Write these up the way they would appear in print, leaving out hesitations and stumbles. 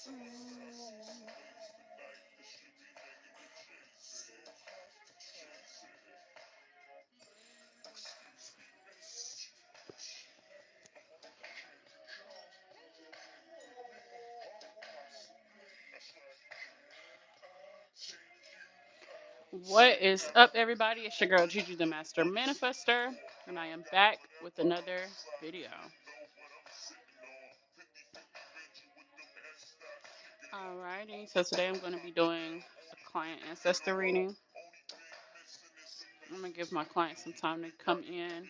What is up, everybody? It's your girl Gigi, the Master Manifester, and I am back with another video. Alrighty, so today I'm going to be doing a client ancestor reading. I'm going to give my client some time to come in.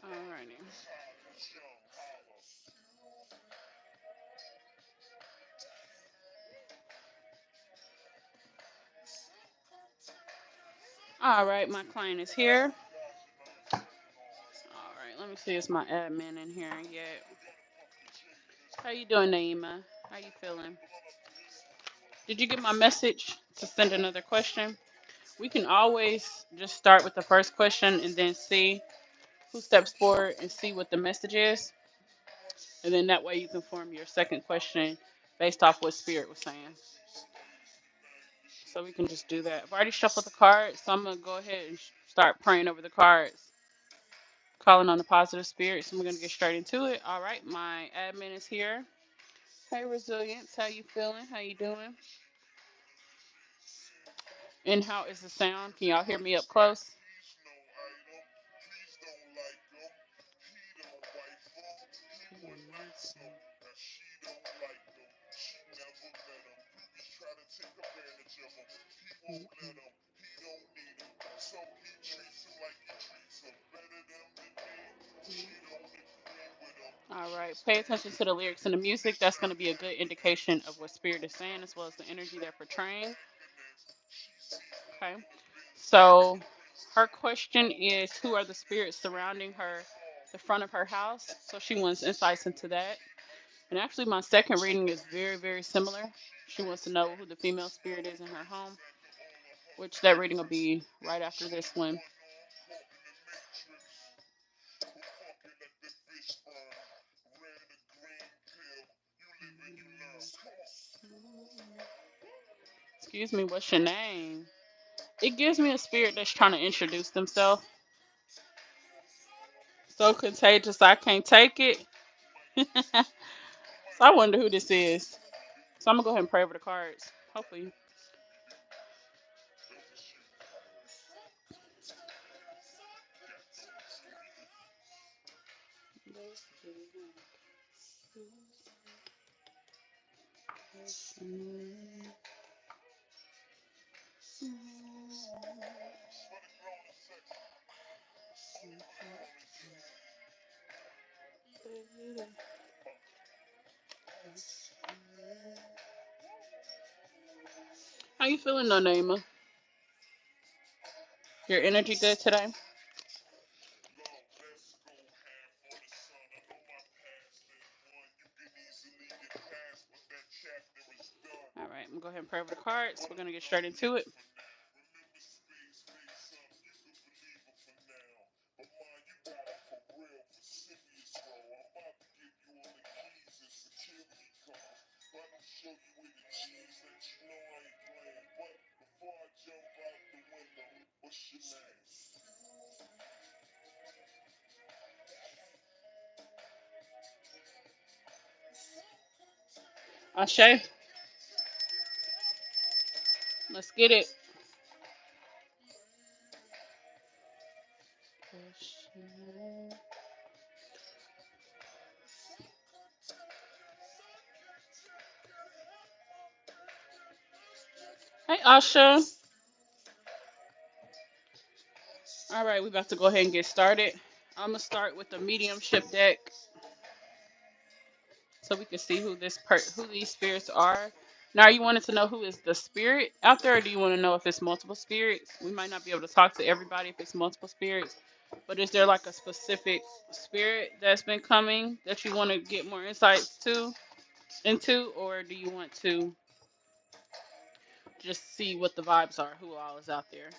Alrighty. Alright, my client is here. Alright, let me see, is my admin in here yet? How you doing, Naima? How you feeling? Did you get my message to send another question? We can always just start with the first question and then see who steps forward and see what the message is. And then that way you can form your second question based off what Spirit was saying. So we can just do that. I've already shuffled the cards, so I'm going to go ahead and start praying over the cards, calling on the positive spirits. And we're going to get straight into it. All right, my admin is here. Hey, Resilience, how you feeling? How you doing? And how is the sound? Can y'all hear me up close? All right, pay attention to the lyrics and the music. That's going to be a good indication of what Spirit is saying as well as the energy they're portraying. Okay, so her question is, who are the spirits surrounding her, the front of her house? So she wants insights into that. And actually, my second reading is very, very similar. She wants to know who the female spirit is in her home, which that reading will be right after this one. Excuse me, what's your name? It gives me a spirit that's trying to introduce themselves. So contagious, I can't take it. So I wonder who this is. So I'm gonna go ahead and pray over the cards. Hopefully. How you feeling, though, Naima? Your energy good today? All right, I'm gonna go ahead and pray over the cards. We're gonna get straight into it. Ashe, let's get it. Hey, Asha. All right, we're about to go ahead and get started. I'm gonna start with the mediumship deck. so we can see who these spirits are. Now, you wanted to know who is the spirit out there, or do you want to know if it's multiple spirits? We might not be able to talk to everybody if it's multiple spirits, but is there like a specific spirit that's been coming that you want to get more insights into, or do you want to just see what the vibes are, who all is out there?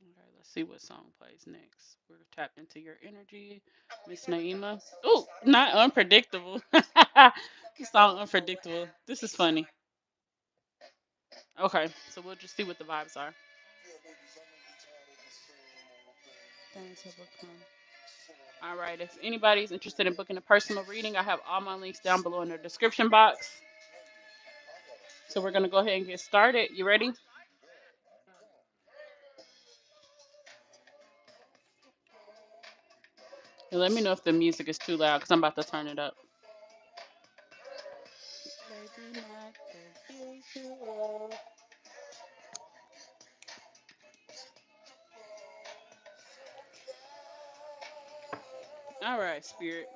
Okay, let's see what song plays next. We're tapped into your energy, Miss Naima. Oh, not unpredictable. This song unpredictable. This is funny. Okay, so we'll just see what the vibes are. Things have become. All right, if anybody's interested in booking a personal reading, I have all my links down below in the description box. So we're gonna go ahead and get started. You ready? And let me know if the music is too loud because I'm about to turn it up. All right, Spirit.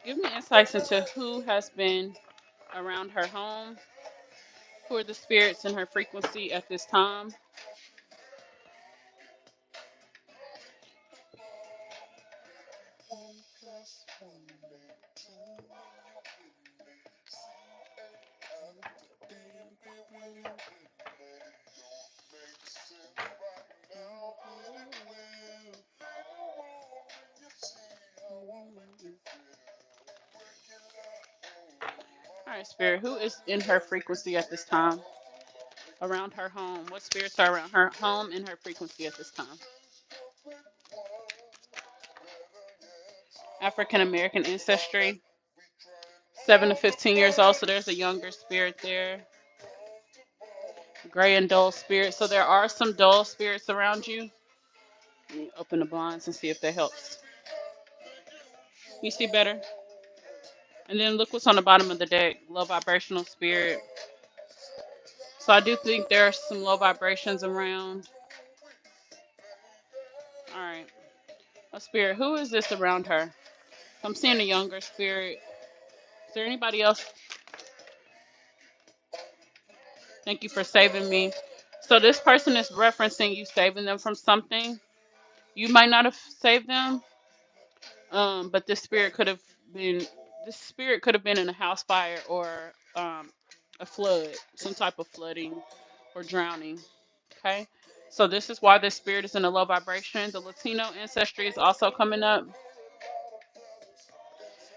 Give me insights into who has been around her home, who are the spirits in her frequency at this time. All right, Spirit. Who is in her frequency at this time? Around her home. What spirits are around her home in her frequency at this time? African American ancestry. 7 to 15 years old, so there's a younger spirit there. Gray and dull spirits. So there are some dull spirits around you. Let me open the blinds and see if that helps. You see better? And then look what's on the bottom of the deck. Low vibrational spirit. So I do think there are some low vibrations around. All right. A spirit. Who is this around her? I'm seeing a younger spirit. Is there anybody else? Thank you for saving me. So this person is referencing you saving them from something. You might not have saved them, but been this spirit could have been in a house fire or a flood, some type of flooding or drowning. Okay, so this is why this spirit is in a low vibration. The Latino ancestry is also coming up,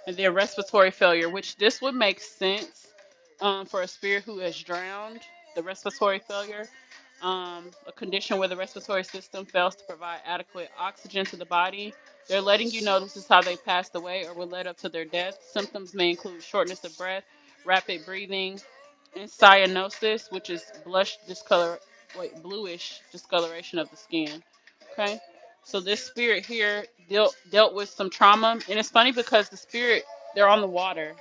and then respiratory failure, which this would make sense for a spirit who has drowned. The respiratory failure, a condition where the respiratory system fails to provide adequate oxygen to the body. They're letting you know this is how they passed away or were led up to their death. Symptoms may include shortness of breath, rapid breathing, and cyanosis, which is bluish discoloration of the skin. Okay, so this spirit here dealt with some trauma, and it's funny because the spirit they're on the water.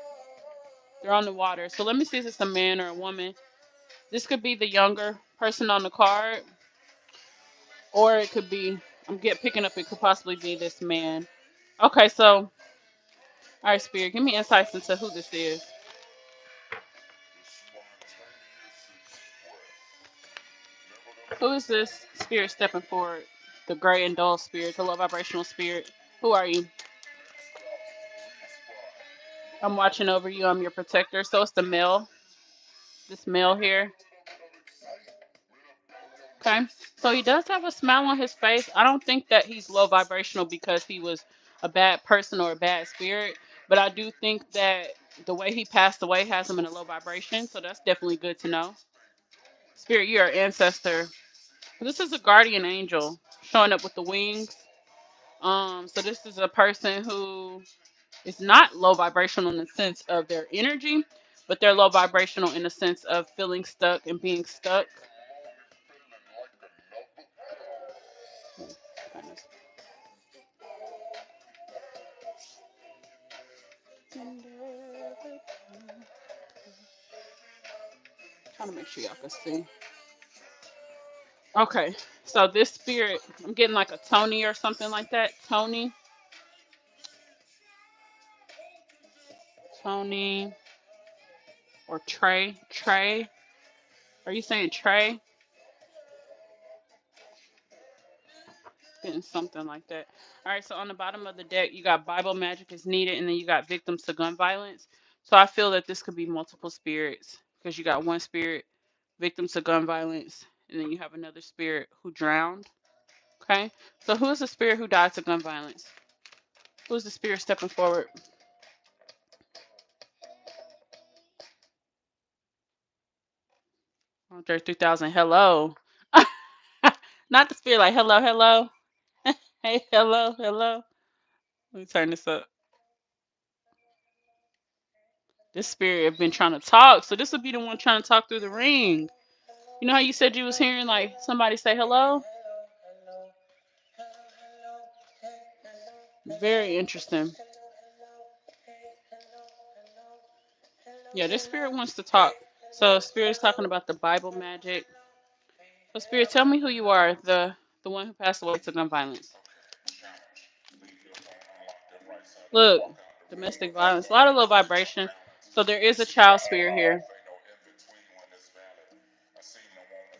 They're on the water. So let me see if it's a man or a woman. This could be the younger person on the card, or it could be picking up. It could possibly be this man. Okay, so all right, spirit, give me insights into who this is. Who is this spirit stepping forward? The gray and dull spirit, the low vibrational spirit. Who are you? I'm watching over you. I'm your protector. So it's the male. This male here. Okay. So he does have a smile on his face. I don't think that he's low vibrational because he was a bad person or a bad spirit. But I do think that the way he passed away has him in a low vibration. So that's definitely good to know. Spirit, you're an ancestor. This is a guardian angel showing up with the wings. So this is a person who is not low vibrational in the sense of their energy, but they're low vibrational in the sense of feeling stuck and being stuck. Trying to make sure y'all can see. Okay, so this spirit, I'm getting like a Tony or something like that. Tony, or Trey. Trey, are you saying Trey? Getting something like that. All right, so on the bottom of the deck, you got Bible magic is needed, and then you got victims to gun violence. So I feel that this could be multiple spirits because you got one spirit, victims to gun violence, and then you have another spirit who drowned. Okay, so who is the spirit who died to gun violence? Who is the spirit stepping forward? Andre 3000, hello. Not the spirit like hello, hello. Hey, hello, hello. Let me turn this up. This spirit have been trying to talk, so this would be the one trying to talk through the ring. You know how you said you was hearing like somebody say hello? Very interesting. Yeah, this spirit wants to talk. So spirit is talking about the Bible magic. So spirit, tell me who you are, the one who passed away to gun violence. Look, domestic violence, a lot of low vibration. So there is a child spirit here.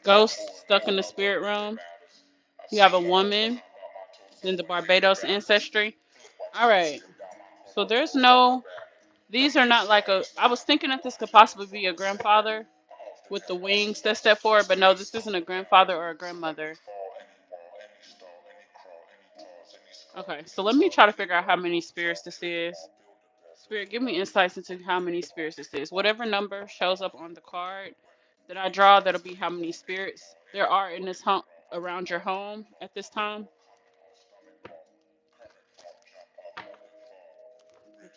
Ghost stuck in the spirit room. You have a woman in the Barbados ancestry. All right. So there's no. These are not like a. I was thinking that this could possibly be a grandfather with the wings that step forward, but no, this isn't a grandfather or a grandmother. Okay, so let me try to figure out how many spirits this is. Spirit, give me insights into how many spirits this is. Whatever number shows up on the card that I draw, that'll be how many spirits there are in this home around your home at this time.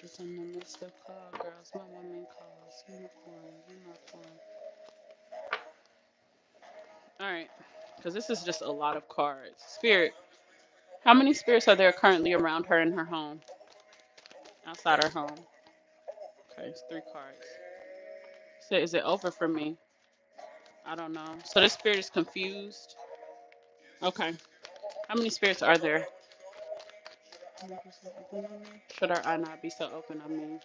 Just in the midst of call, girls, my woman calls. Unicorn, unicorn. All right, because this is just a lot of cards. Spirit, how many spirits are there currently around her in her home, outside her home? Okay, it's 3 cards. So is it over for me? I don't know. So this spirit is confused. Okay. How many spirits are there? Should our eye not be so open? I mean,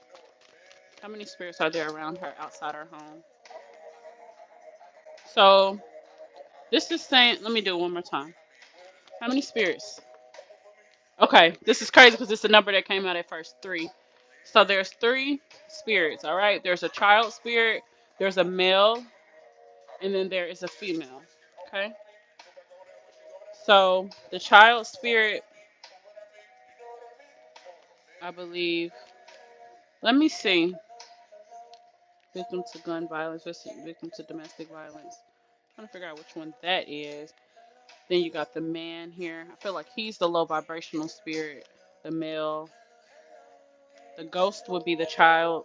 how many spirits are there around her outside her home? So this is saying, let me do it one more time. How many spirits? Okay, this is crazy because it's the number that came out at first, 3. So there's 3 spirits, all right? There's a child spirit, there's a male, and then there is a female, okay? So the child spirit, I believe, let me see. Victim to gun violence, victim to domestic violence. I'm trying to figure out which one that is. Then you got the man here. I feel like he's the low vibrational spirit, the male. The ghost would be the child.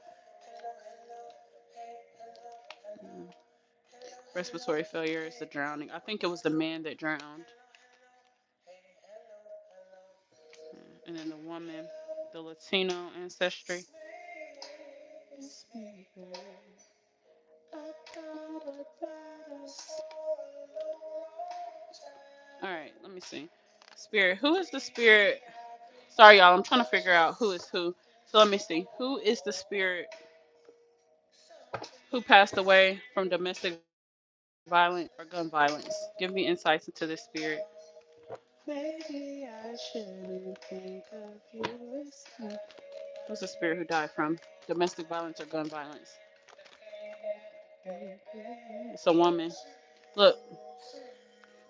Mm. Respiratory failure is the drowning. I think it was the man that drowned. And then the woman, the Latino ancestry. All right, let me see. Spirit. Who is the spirit? Sorry, y'all. I'm trying to figure out who is who. So let me see. Who is the spirit who passed away from domestic violence or gun violence? Give me insights into this spirit. Maybe I shouldn't think of you as. Who's the spirit who died from domestic violence or gun violence? It's a woman. Look,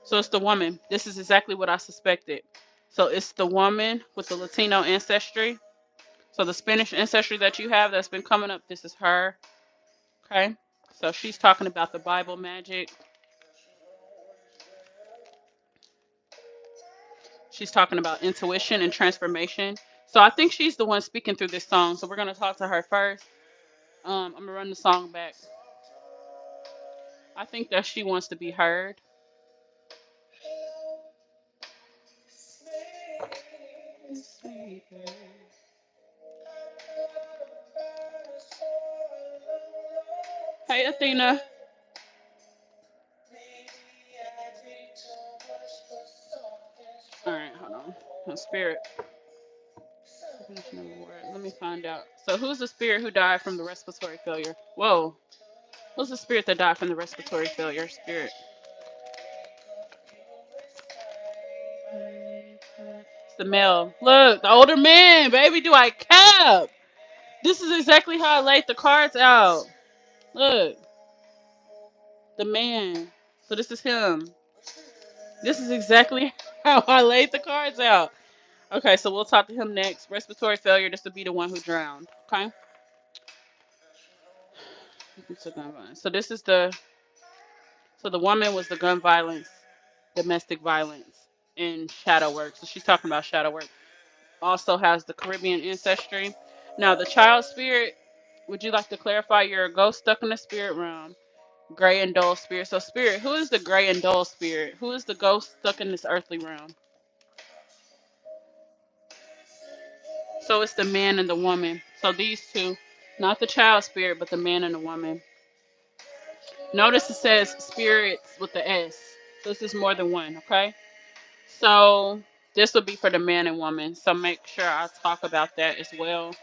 so it's the woman. This is exactly what I suspected. So it's the woman with the Latino ancestry. So the Spanish ancestry that you have that's been coming up, this is her. Okay. So she's talking about the Bible magic. She's talking about intuition and transformation. So I think she's the one speaking through this song. So we're gonna talk to her first. I'm gonna run the song back. I think that she wants to be heard. Hey Athena. spirit? Let me find out. So, who's the spirit who died from the respiratory failure? Whoa. Who's the spirit that died from the respiratory failure? Spirit. It's the male. Look, the older man, baby. Do I cap? This is exactly how I laid the cards out. Look, the man. So this is him. This is exactly how I laid the cards out. Okay, so we'll talk to him next. Respiratory failure. This would be the one who drowned. Okay. So this is the. So the woman was the gun violence, domestic violence, and shadow work. So she's talking about shadow work. Also has the Caribbean ancestry. Now the child spirit. Would you like to clarify? You're a ghost stuck in the spirit realm. Gray and dull spirit. So spirit. Who is the gray and dull spirit? Who is the ghost stuck in this earthly realm? So it's the man and the woman. So these two, not the child spirit, but the man and the woman. Notice it says spirits with the S. So this is more than one, okay? So this would be for the man and woman. So make sure I talk about that as well.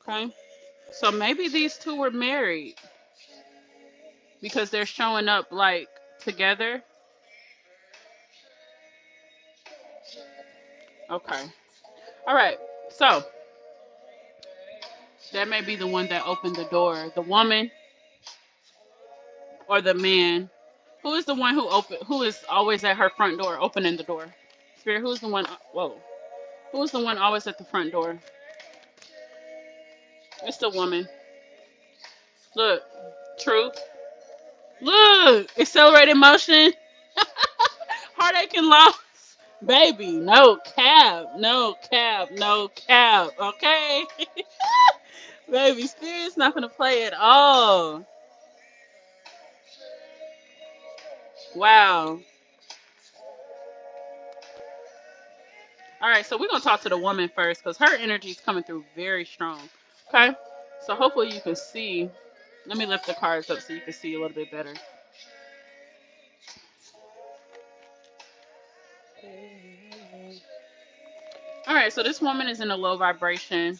Okay. So maybe these two were married because they're showing up like together. Okay. All right. So that may be the one that opened the door. The woman or the man. Who is the one who open? Who is always at her front door, opening the door? Spirit. Who's the one? Whoa. Who's the one always at the front door? It's the woman. Look. Truth. Look. Accelerated motion. Heartache and loss. Baby. No cab. No cab. No cab. Okay. Baby. Spirit's not gonna play at all. Wow. All right, so we're gonna talk to the woman first because her energy is coming through very strong. Okay, so hopefully you can see. Let me lift the cards up so you can see a little bit better. All right, so this woman is in a low vibration.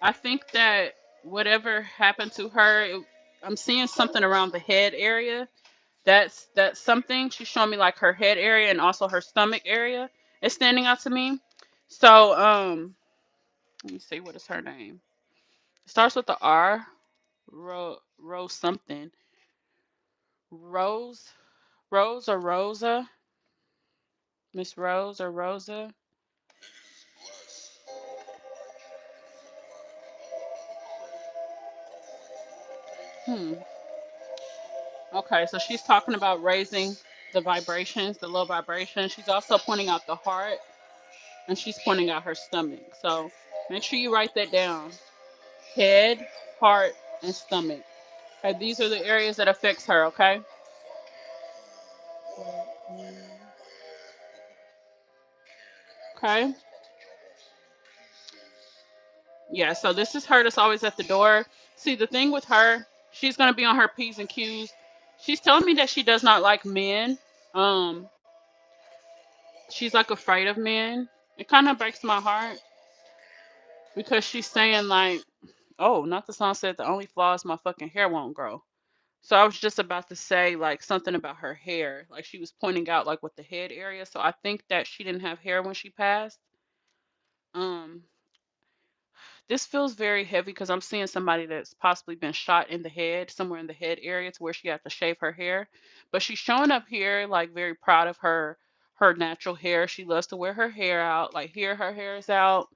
I think that whatever happened to her, I'm seeing something around the head area. That's something. She's showing me like her head area and also her stomach area is standing out to me. So let me see, what is her name? It starts with the R. Rose something. Rose, Rose or Rosa, Miss Rose or Rosa. Hmm. Okay, so she's talking about raising the vibrations, the low vibrations. She's also pointing out the heart, and she's pointing out her stomach. So make sure you write that down. Head, heart, and stomach. Okay, these are the areas that affects her. Okay. Okay. Yeah, so this is her that's always at the door. See, the thing with her, she's gonna be on her P's and Q's. She's telling me that she does not like men. Um, she's like afraid of men. It kind of breaks my heart because she's saying like, "Oh, not the song said the only flaw is my fucking hair won't grow." So I was just about to say like something about her hair. Like she was pointing out like with the head area. So I think that she didn't have hair when she passed. Um, This feels very heavy because I'm seeing somebody that's possibly been shot in the head, somewhere in the head area to where she had to shave her hair. But she's showing up here like very proud of her natural hair. She loves to wear her hair out. Like here her hair is out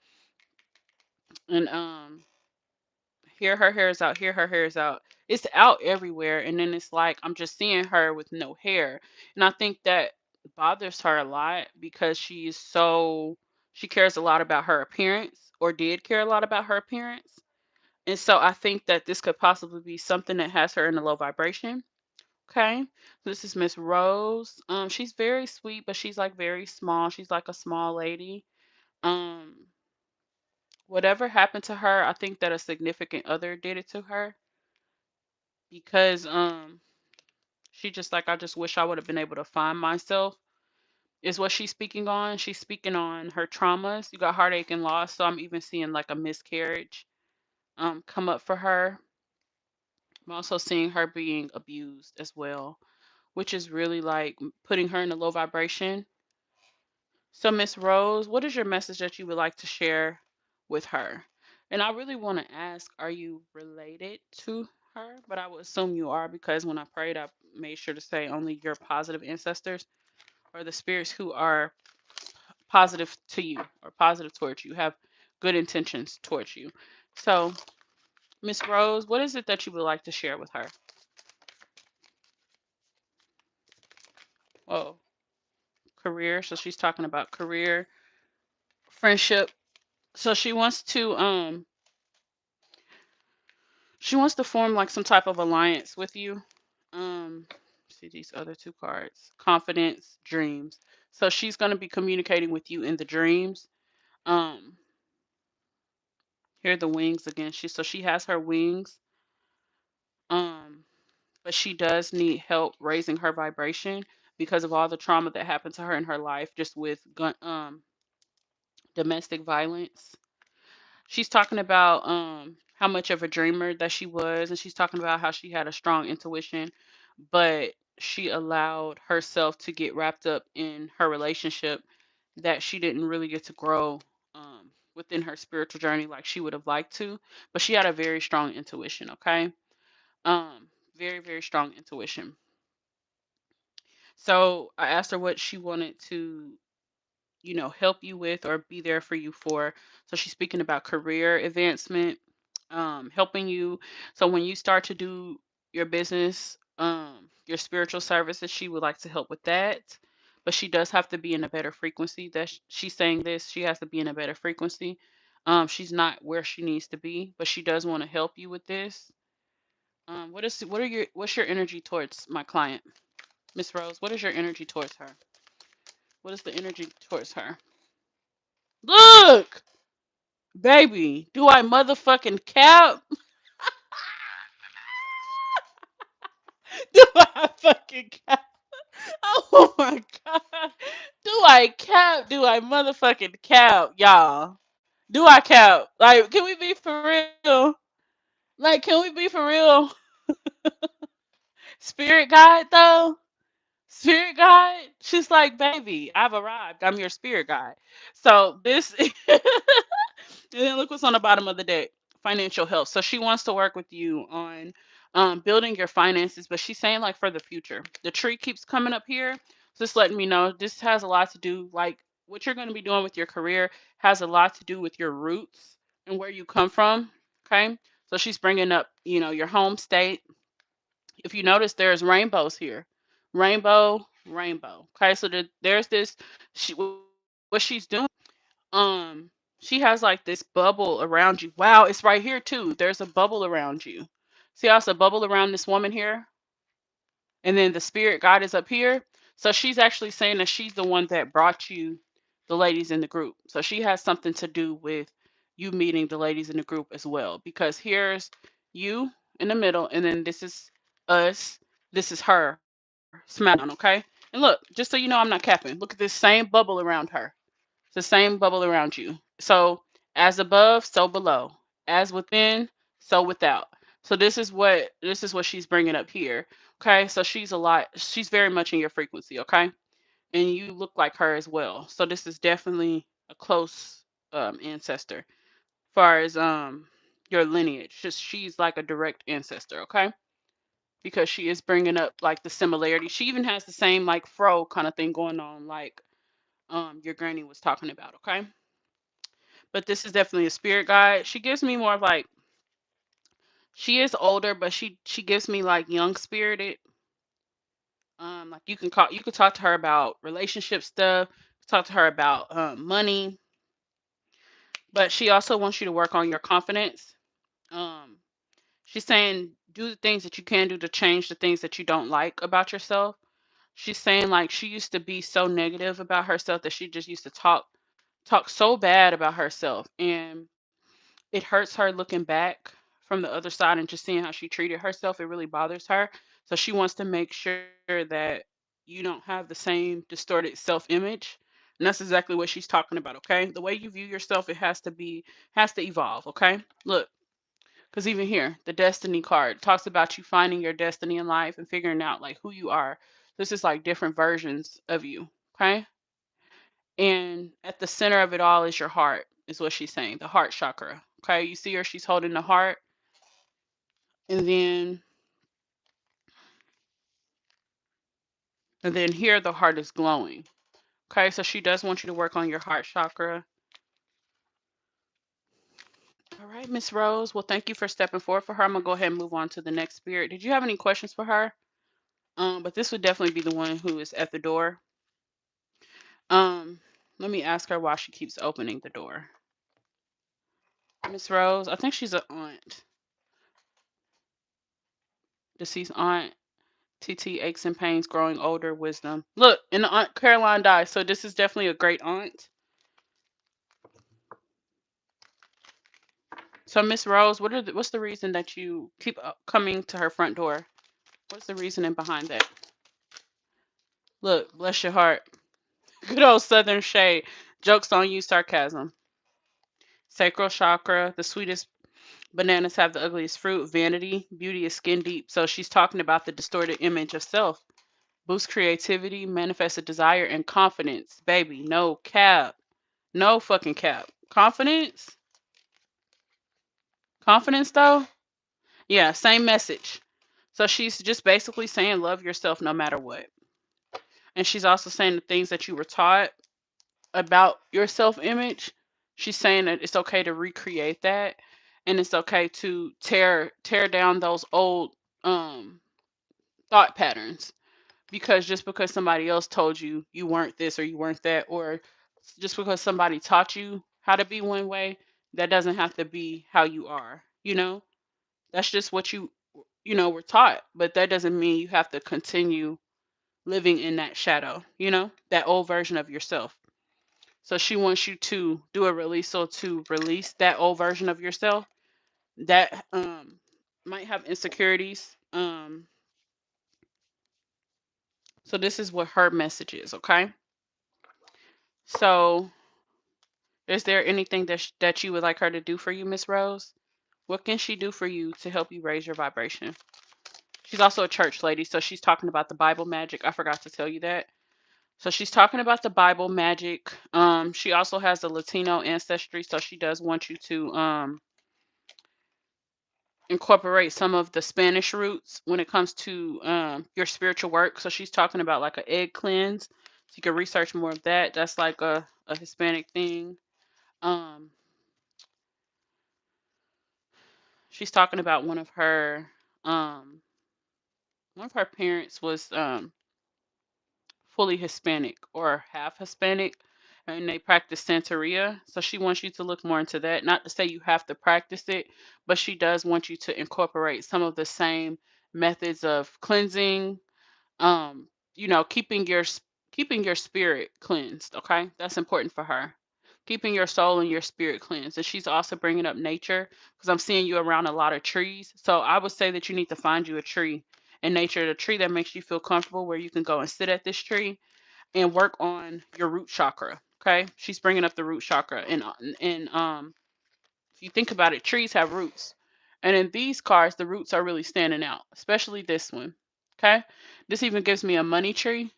and here her hair is out, here her hair is out. It's out everywhere and then it's like I'm just seeing her with no hair. And I think that bothers her a lot because she cares a lot about her appearance or did care a lot about her appearance. And so I think that this could possibly be something that has her in a low vibration. Okay. This is Miss Rose. She's very sweet, but she's like very small. She's like a small lady. Um, Whatever happened to her, I think that a significant other did it to her because She just like, I just wish I would have been able to find myself, is what she's speaking on. She's speaking on her traumas. You got heartache and loss, so I'm even seeing like a miscarriage come up for her. I'm also seeing her being abused as well, which is really like putting her in a low vibration. So, Miss Rose, what is your message that you would like to share with her? And I really want to ask, are you related to her? But I would assume you are, because when I prayed, I made sure to say only your positive ancestors or the spirits who are positive to you or positive towards you, have good intentions towards you. So, Miss Rose, what is it that you would like to share with her? Oh, career. So she's talking about career, friendship. So she wants to form like some type of alliance with you. See these other two cards. Confidence, dreams. So she's going to be communicating with you in the dreams. Um, Here are the wings again. She has her wings. Um, but she does need help raising her vibration because of all the trauma that happened to her in her life, just with domestic violence. She's talking about how much of a dreamer that she was, and she's talking about how she had a strong intuition, but she allowed herself to get wrapped up in her relationship, that she didn't really get to grow within her spiritual journey like she would have liked to. But she had a very strong intuition. Okay, um, very very strong intuition. So I asked her what she wanted to, help you with or be there for you for. So she's speaking about career advancement, helping you. So when you start to do your business, your spiritual services, she would like to help with that. But she does have to be in a better frequency. That she's saying this, she has to be in a better frequency. She's not where she needs to be, but she does want to help you with this. What's your energy towards my client, Miss Rose? What is your energy towards her? What is the energy towards her? Look, baby, do I motherfucking cap? Do I fucking cap? Oh my god. Do I cap? Do I motherfucking cap, y'all? Do I cap? Like, can we be for real? Like, can we be for real? Spirit guide, though? Spirit guide? She's like, baby, I've arrived. I'm your spirit guide. So this and then look what's on the bottom of the deck. Financial health. So she wants to work with you on building your finances, but she's saying like for the future. The tree keeps coming up here. Just letting me know this has a lot to do, like what you're going to be doing with your career has a lot to do with your roots and where you come from. Okay. So she's bringing up, your home state. If you notice, there's rainbows here. Rainbow, rainbow. Okay. So there's this, what she's doing, um, she has like this bubble around you. Wow, it's right here too. There's a bubble around you. See how it's a bubble around this woman here? And then the spirit guide is up here. So she's actually saying that she's the one that brought you the ladies in the group. So she has something to do with you meeting the ladies in the group as well. Because here's you in the middle, and then this is us. This is her smiling down, okay? And look, just so you know, I'm not capping. Look at this same bubble around her. It's the same bubble around you. So as above, so below. As within, so without. So this is what she's bringing up here. Okay, so she's very much in your frequency. Okay, and you look like her as well. So this is definitely a close ancestor. Far as your lineage, just she's like a direct ancestor. Okay, because she is bringing up like the similarity. She even has the same like fro kind of thing going on, like your granny was talking about. Okay, but this is definitely a spirit guide. She gives me more of like, she is older, but she gives me like young spirited. Like you could talk to her about relationship stuff, talk to her about money, but she also wants you to work on your confidence. Um, she's saying do the things that you can do to change the things that you don't like about yourself. She's saying like she used to be so negative about herself that she just used to talk so bad about herself, and it hurts her looking back from the other side and just seeing how she treated herself. It really bothers her. So she wants to make sure that you don't have the same distorted self-image. And that's exactly what she's talking about, okay? The way you view yourself, it has to evolve, okay? Look, because even here, the destiny card talks about you finding your destiny in life and figuring out like who you are. This is like different versions of you, okay? And at the center of it all is your heart, is what she's saying, the heart chakra. Okay, you see her, she's holding the heart, and then here the heart is glowing. Okay, so she does want you to work on your heart chakra. All right, Miss Rose. Well, thank you for stepping forward for her. I'm gonna go ahead and move on to the next spirit. Did you have any questions for her? But this would definitely be the one who is at the door. Um, Let me ask her why she keeps opening the door. Miss Rose, I think she's an aunt. Deceased aunt. TT aches and pains, growing older, wisdom. Look, and the Aunt Caroline died, so this is definitely a great aunt. So Miss Rose, what's the reason that you keep coming to her front door? What's the reasoning behind that? Look, bless your heart. Good old Southern shade. Jokes on you, sarcasm. Sacral chakra, the sweetest bananas have the ugliest fruit. Vanity, beauty is skin deep. So she's talking about the distorted image of self. Boost creativity, manifest a desire, and confidence. Baby, no cap. No fucking cap. Confidence? Confidence though? Yeah, same message. So she's just basically saying love yourself no matter what. And she's also saying the things that you were taught about your self image. She's saying that it's okay to recreate that, and it's okay to tear down those old um thought patterns, because just because somebody else told you you weren't this or you weren't that, or just because somebody taught you how to be one way, that doesn't have to be how you are, you know? That's just what were taught, but that doesn't mean you have to continue living in that shadow, that old version of yourself. So she wants you to do a release, so to release that old version of yourself that might have insecurities. So this is what her message is, okay? So is there anything that you would like her to do for you, Miss Rose? What can she do for you to help you raise your vibration? She's also a church lady, so she's talking about the Bible magic. I forgot to tell you that. So she's talking about the Bible magic. She also has the Latino ancestry, so she does want you to incorporate some of the Spanish roots when it comes to your spiritual work. So she's talking about like an egg cleanse. So you can research more of that. That's like a Hispanic thing. Um, she's talking about um, one of her parents was fully Hispanic or half Hispanic, and they practice Santeria. So she wants you to look more into that. Not to say you have to practice it, but she does want you to incorporate some of the same methods of cleansing, um, keeping your spirit cleansed. Okay, that's important for her. Keeping your soul and your spirit cleansed. And she's also bringing up nature, because I'm seeing you around a lot of trees. So I would say that you need to find you a tree in nature, a tree that makes you feel comfortable, where you can go and sit at this tree and work on your root chakra. Okay, she's bringing up the root chakra, and if you think about it, trees have roots, and in these cards, the roots are really standing out, especially this one. Okay, this even gives me a money tree.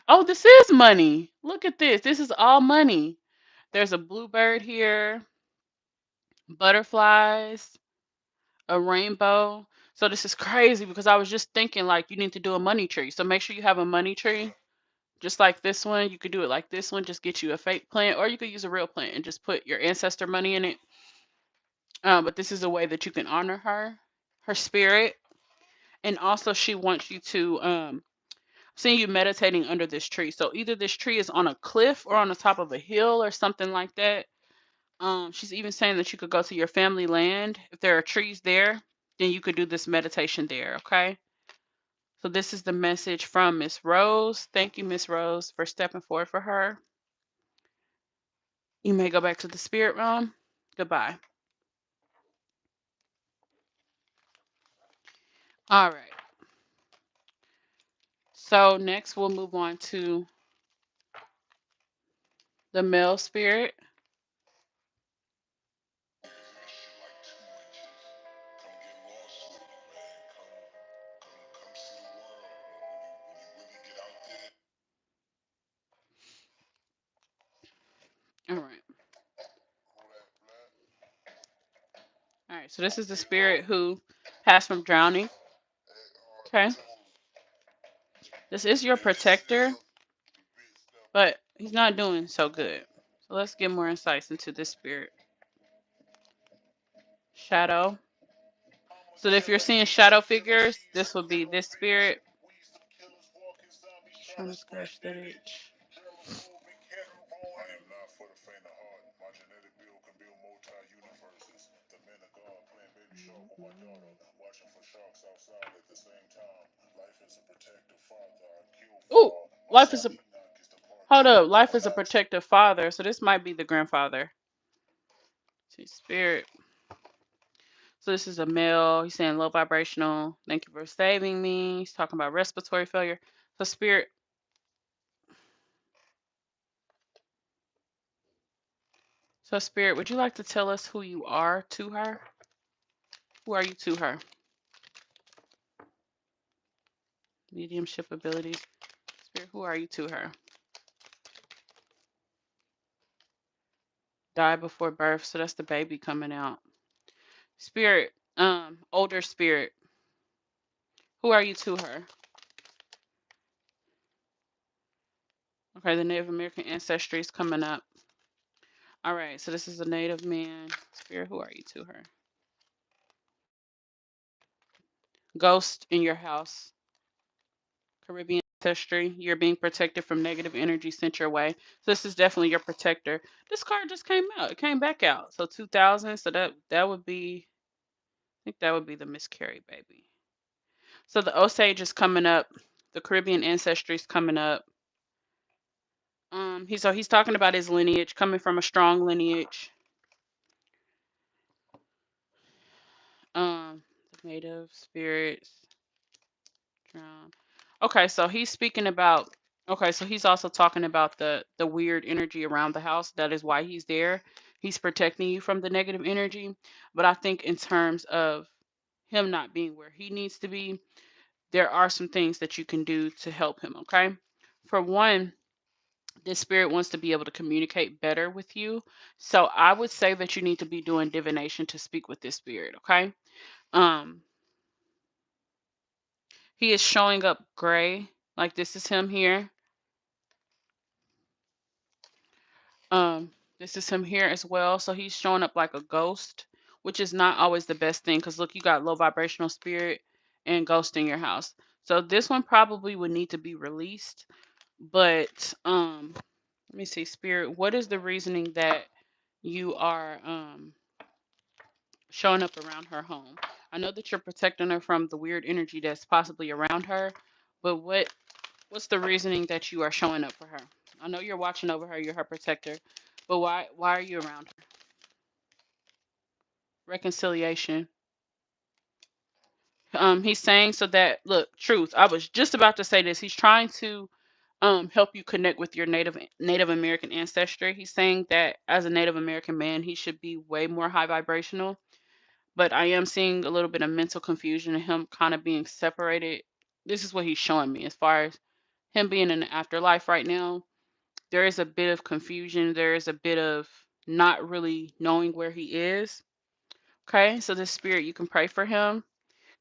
Oh, this is money. Look at this. This is all money. There's a bluebird here, butterflies, a rainbow. So this is crazy, because I was just thinking like you need to do a money tree. So make sure you have a money tree. Just like this one, you could do it like this one. Just get you a fake plant, or you could use a real plant and just put your ancestor money in it. But this is a way that you can honor her spirit, and also she wants you to see you meditating under this tree. So either this tree is on a cliff or on the top of a hill or something like that. She's even saying that you could go to your family land. If there are trees there, then you could do this meditation there. Okay. So this is the message from Miss Rose. Thank you, Miss Rose, for stepping forward for her. You may go back to the spirit realm. Goodbye. All right. So next we'll move on to the male spirit. All right. All right. So this is the spirit who passed from drowning. Okay. This is your protector, but he's not doing so good. So let's get more insights into this spirit. Shadow. So if you're seeing shadow figures, this would be this spirit. Trying to scratch that itch. Ooh, life is a hold up. Life is a protective father. So this might be the grandfather. See, spirit. So this is a male. He's saying low vibrational. Thank you for saving me. He's talking about respiratory failure. So spirit. So spirit, would you like to tell us who you are to her? Who are you to her? Mediumship abilities. Spirit, who are you to her? Die before birth. So that's the baby coming out. Spirit, older spirit. Who are you to her? Okay, the Native American ancestry is coming up. All right, so this is a Native man. Spirit, who are you to her? Ghost in your house. Caribbean ancestry. You're being protected from negative energy sent your way. So this is definitely your protector. This card just came out. It came back out. So 2000. So that would be. I think that would be the miscarried baby. So the Osage is coming up. The Caribbean ancestry is coming up. He's talking about his lineage, coming from a strong lineage. The native spirits. Drown. Okay, so he's speaking about. Okay, so he's also talking about the weird energy around the house. That is why he's there. He's protecting you from the negative energy. But I think in terms of him not being where he needs to be, there are some things that you can do to help him. Okay, for one, this spirit wants to be able to communicate better with you. So I would say that you need to be doing divination to speak with this spirit. Okay. Um, he is showing up gray. Like this is him here. Um, this is him here as well. So he's showing up like a ghost, which is not always the best thing because look, you got low vibrational spirit and ghost in your house. So this one probably would need to be released. But let me see, spirit, what is the reasoning that you are showing up around her home? I know that you're protecting her from the weird energy that's possibly around her, but what's the reasoning that you are showing up for her? I know you're watching over her, you're her protector, but why are you around her? Reconciliation. He's saying so that look, truth. I was just about to say this. He's trying to help you connect with your Native American ancestry. He's saying that as a Native American man, he should be way more high vibrational. But I am seeing a little bit of mental confusion and him kind of being separated. This is what he's showing me as far as him being in the afterlife right now. There is a bit of confusion. There is a bit of not really knowing where he is. Okay, so this spirit, you can pray for him.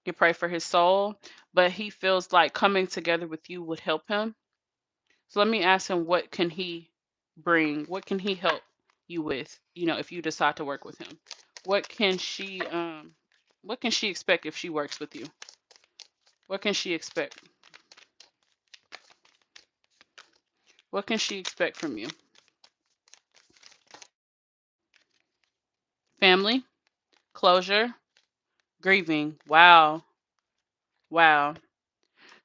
You pray for his soul, but he feels like coming together with you would help him. So let me ask him, what can he bring? What can he help you with? If you decide to work with him, what can she what can she expect if she works with you? What can she expect? What can she expect from you? Family, closure, grieving. Wow. Wow.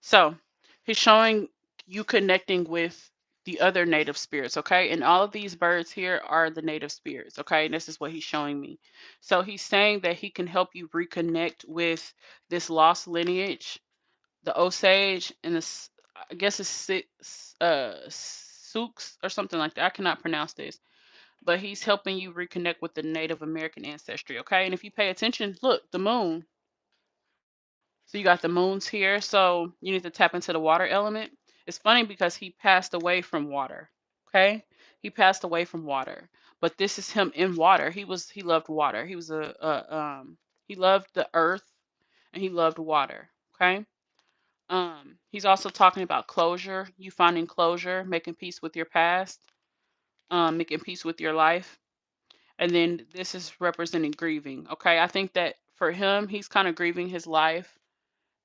So he's showing you connecting with the other native spirits, okay? And all of these birds here are the native spirits, okay? And this is what he's showing me. So he's saying that he can help you reconnect with this lost lineage, the Osage, and this. I guess it's Sooks or something like that. I cannot pronounce this, but he's helping you reconnect with the Native American ancestry. Okay, and if you pay attention, look, the moon. So you got the moons here. So you need to tap into the water element. It's funny because he passed away from water. Okay, he passed away from water, but this is him in water. He loved water. He was he loved the earth and he loved water. Okay. He's also talking about closure, you finding closure, making peace with your past, making peace with your life. And then this is representing grieving. Okay. I think that for him, he's kind of grieving his life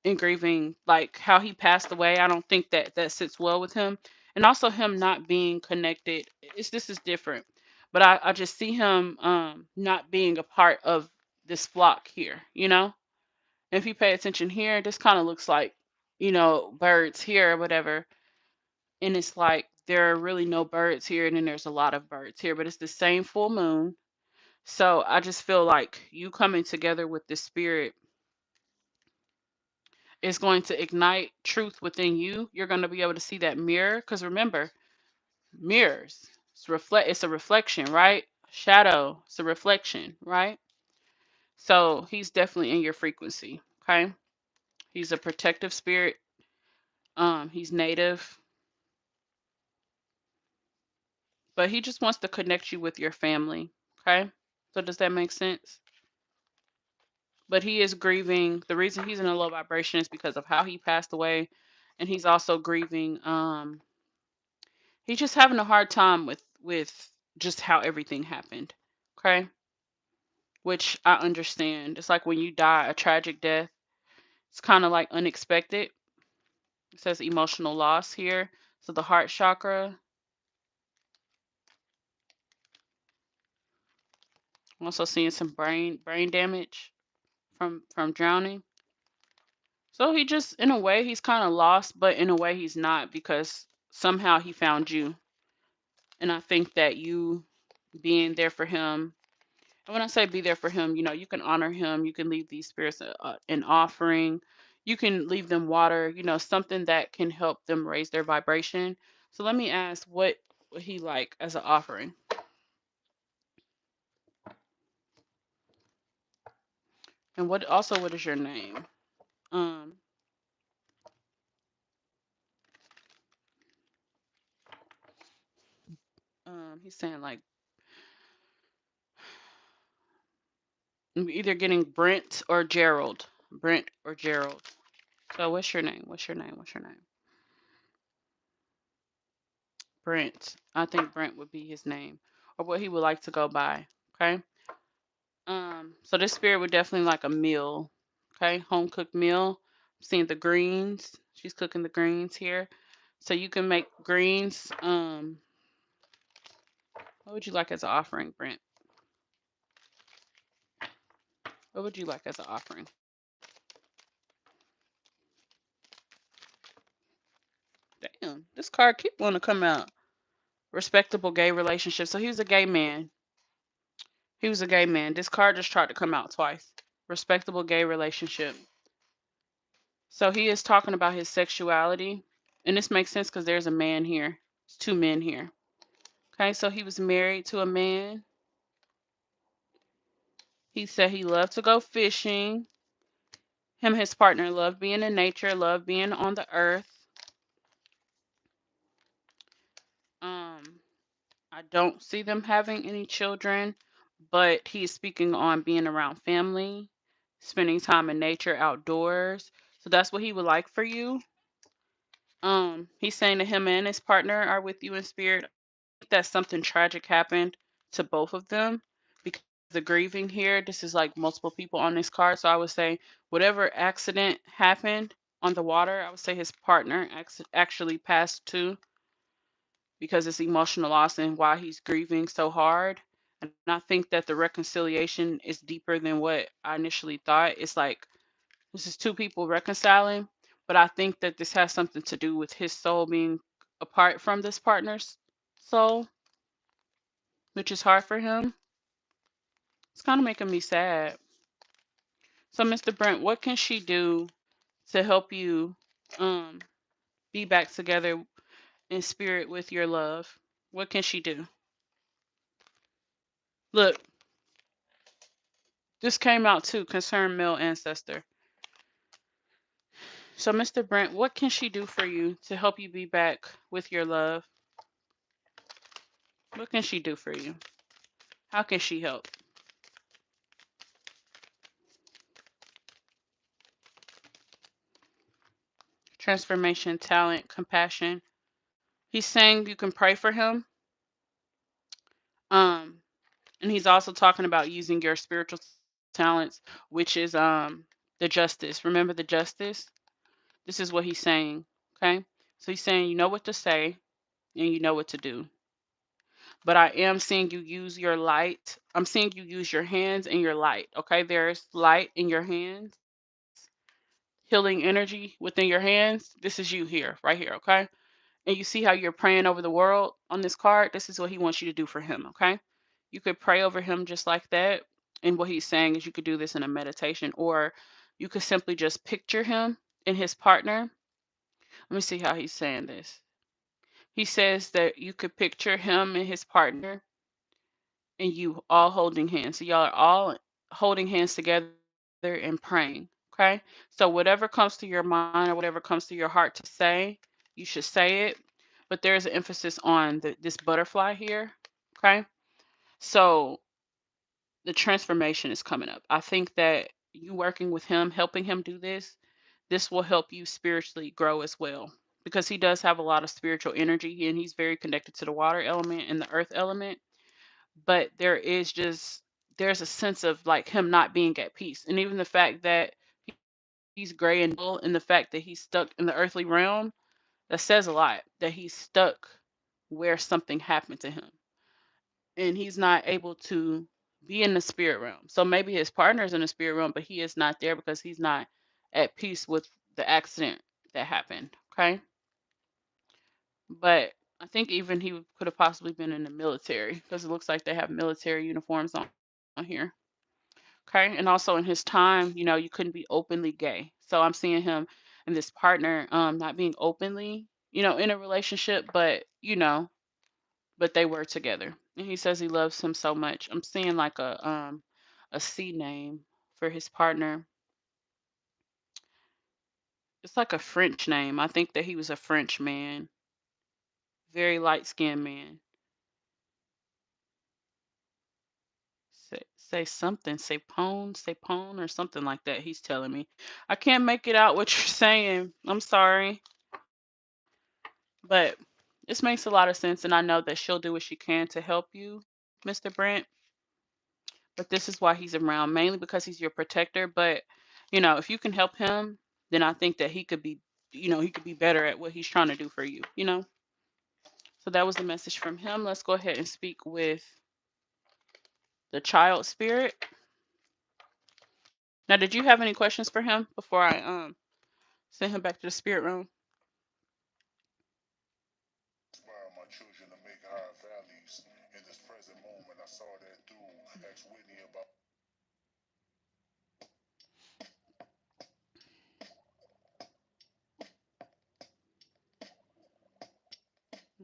and grieving like how he passed away. I don't think that that sits well with him. And also him not being connected. This is different. But I just see him not being a part of this flock here, you know? And if you pay attention here, this kind of looks like, birds here or whatever. And it's like there are really no birds here, and then there's a lot of birds here, but it's the same full moon. So I just feel like you coming together with this spirit is going to ignite truth within you. You're going to be able to see that mirror. Because remember, mirrors, it's a reflection, right? Shadow, it's a reflection, right? So he's definitely in your frequency. Okay. He's a protective spirit. He's native, but he just wants to connect you with your family. Okay. So does that make sense? But he is grieving. The reason he's in a low vibration is because of how he passed away. And he's also grieving. He's just having a hard time with just how everything happened. Okay. Which I understand. It's like when you die a tragic death, it's kind of like unexpected. It says emotional loss here. So the heart chakra. I'm also seeing some brain damage from drowning. So he just, in a way, he's kind of lost, but in a way, he's not because somehow he found you. And I think that you being there for him, and when I say be there for him, you can honor him. You can leave these spirits an offering. You can leave them water, something that can help them raise their vibration. So let me ask, what would he like as an offering? And what is your name? Um, he's saying like either getting Brent or Gerald. Brent or Gerald. So what's your name? What's your name? What's your name? Brent. I think Brent would be his name or what he would like to go by. Okay. So this spirit would definitely like a meal. Okay. Home cooked meal. I'm seeing the greens. She's cooking the greens here. So you can make greens. What would you like as an offering, Brent? What would you like as an offering? Damn, this card keep wanting to come out. Respectable gay relationship. So he was a gay man. He was a gay man. This card just tried to come out twice. Respectable gay relationship. So he is talking about his sexuality. And this makes sense because there's a man here. There's two men here. Okay, so he was married to a man. He said he loved to go fishing. Him and his partner loved being in nature, loved being on the earth. Um, I don't see them having any children, but he's speaking on being around family, spending time in nature, outdoors. So that's what he would like for you. He's saying that him and his partner are with you in spirit. That something tragic happened to both of them because the grieving here, this is like multiple people on this card. So I would say whatever accident happened on the water, I would say his partner actually passed too because it's emotional loss and why he's grieving so hard. And I think that the reconciliation is deeper than what I initially thought. It's like this is two people reconciling, but I think that this has something to do with his soul being apart from this partner's soul, which is hard for him. It's kind of making me sad. So, Mr. Brent, what can she do to help you? Um, be back together in spirit with your love? What can she do? Look, this came out too, concerned male ancestor. So, Mr. Brent, what can she do for you to help you be back with your love? What can she do for you? How can she help? Transformation, talent, compassion. He's saying you can pray for him. Um, and he's also talking about using your spiritual talents, which is the justice. Remember the justice? This is what he's saying. Okay? So he's saying you know what to say and you know what to do. But I am seeing you use your light. I'm seeing you use your hands and your light. Okay? There's light in your hands, healing energy within your hands. This is you here, right here, okay? And you see how you're praying over the world on this card. This is what he wants you to do for him, okay? You could pray over him just like that. And what he's saying is you could do this in a meditation, or you could simply just picture him and his partner. Let me see how he's saying this. He says that you could picture him and his partner and you all holding hands. So y'all are all holding hands together and praying. Okay. So whatever comes to your mind or whatever comes to your heart to say, you should say it. But there's an emphasis on this butterfly here. Okay. So the transformation is coming up. I think that you working with him, helping him do this will help you spiritually grow as well. Because he does have a lot of spiritual energy and he's very connected to the water element and the earth element. But there's a sense of like him not being at peace. And even the fact that he's gray and dull and the fact that he's stuck in the earthly realm, that says a lot. That he's stuck where something happened to him. And he's not able to be in the spirit realm. So maybe his partner's in the spirit realm, but he is not there because he's not at peace with the accident that happened. Okay. But I think even he could have possibly been in the military because it looks like they have military uniforms on here. Okay. And also in his time, you couldn't be openly gay. So I'm seeing him and this partner not being openly, in a relationship, but they were together. And he says he loves him so much. I'm seeing like a C name for his partner. It's like a French name. I think that he was a French man, very light skinned man. Say something, say pone, or something like that. He's telling me. I can't make it out what you're saying. I'm sorry. But this makes a lot of sense, and I know that she'll do what she can to help you, Mr. Brent. But this is why he's around, mainly because he's your protector. But if you can help him, then I think that he could be better at what he's trying to do for you. So that was the message from him. Let's go ahead and speak with the child spirit. Now, did you have any questions for him before I send him back to the spirit room?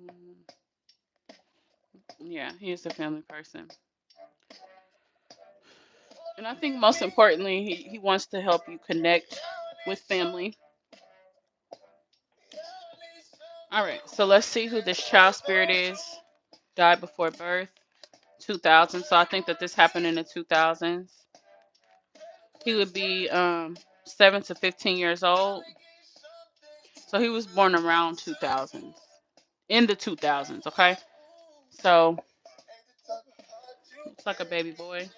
Mm, yeah, he is a family person. And I think most importantly, he wants to help you connect with family. All right, so let's see who this child spirit is. Died before birth, 2000. So I think that this happened in the 2000s. He would be 7 to 15 years old. So he was born around 2000s, in the 2000s, okay? So looks like a baby boy.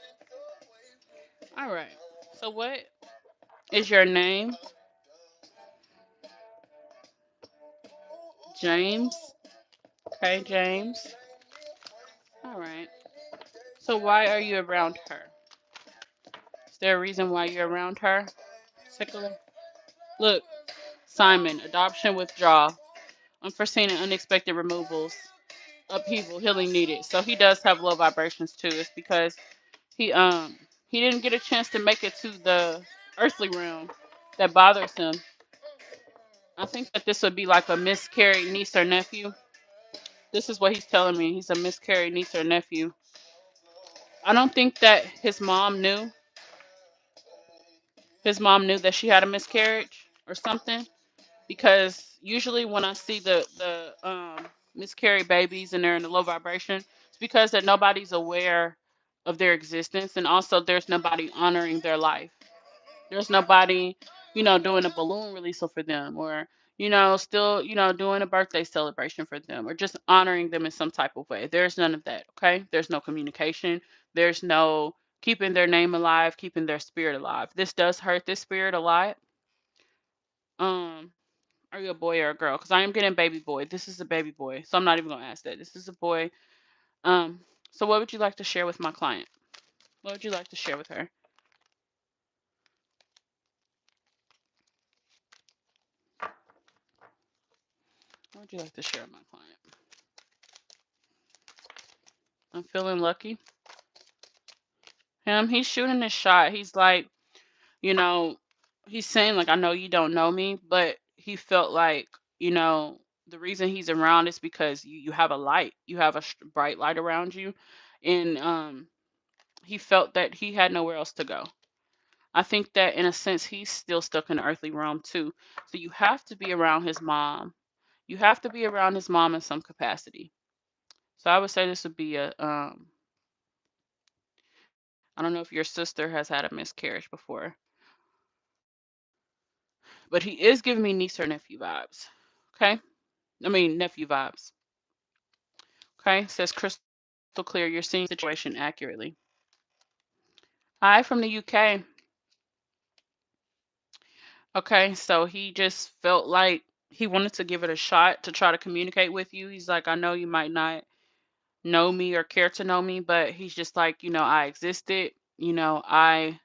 All right. So what is your name? James. Okay, James. All right. So why are you around her? Is there a reason why you're around her? Particular? Look, Simon, adoption, withdrawal, unforeseen and unexpected removals, upheaval, healing needed. So he does have low vibrations too. It's because he um he didn't get a chance to make it to the earthly realm that bothers him. I think that this would be like a miscarried niece or nephew. This is what he's telling me. He's a miscarried niece or nephew. I don't think that his mom knew that she had a miscarriage or something, because usually when I see the miscarried babies and they're in the low vibration, it's because that nobody's aware of their existence, and also there's nobody honoring their life. There's nobody, doing a balloon release for them, or still, doing a birthday celebration for them, or just honoring them in some type of way. There's none of that. Okay, there's no communication. There's no keeping their name alive, keeping their spirit alive. This does hurt this spirit a lot. Um, are you a boy or a girl? Because I am getting baby boy. This is a baby boy, so I'm not even gonna ask that. This is a boy. Um, so what would you like to share with my client? What would you like to share with her? What would you like to share with my client? I'm feeling lucky. He's shooting his shot. He's like, you know, he's saying like, I know you don't know me, but he felt like, you know, the reason he's around is because you have a light. You have a bright light around you, and he felt that he had nowhere else to go. I think that in a sense he's still stuck in the earthly realm too. So you have to be around his mom. You have to be around his mom in some capacity. So I would say this would be a I don't know if your sister has had a miscarriage before, but he is giving me niece or nephew vibes. Okay? I mean nephew vibes. Okay? Says crystal clear, you're seeing the situation accurately. Hi from the UK. Okay, so he just felt like he wanted to give it a shot to try to communicate with you. He's like, I know you might not know me or care to know me, but he's just like, I existed. I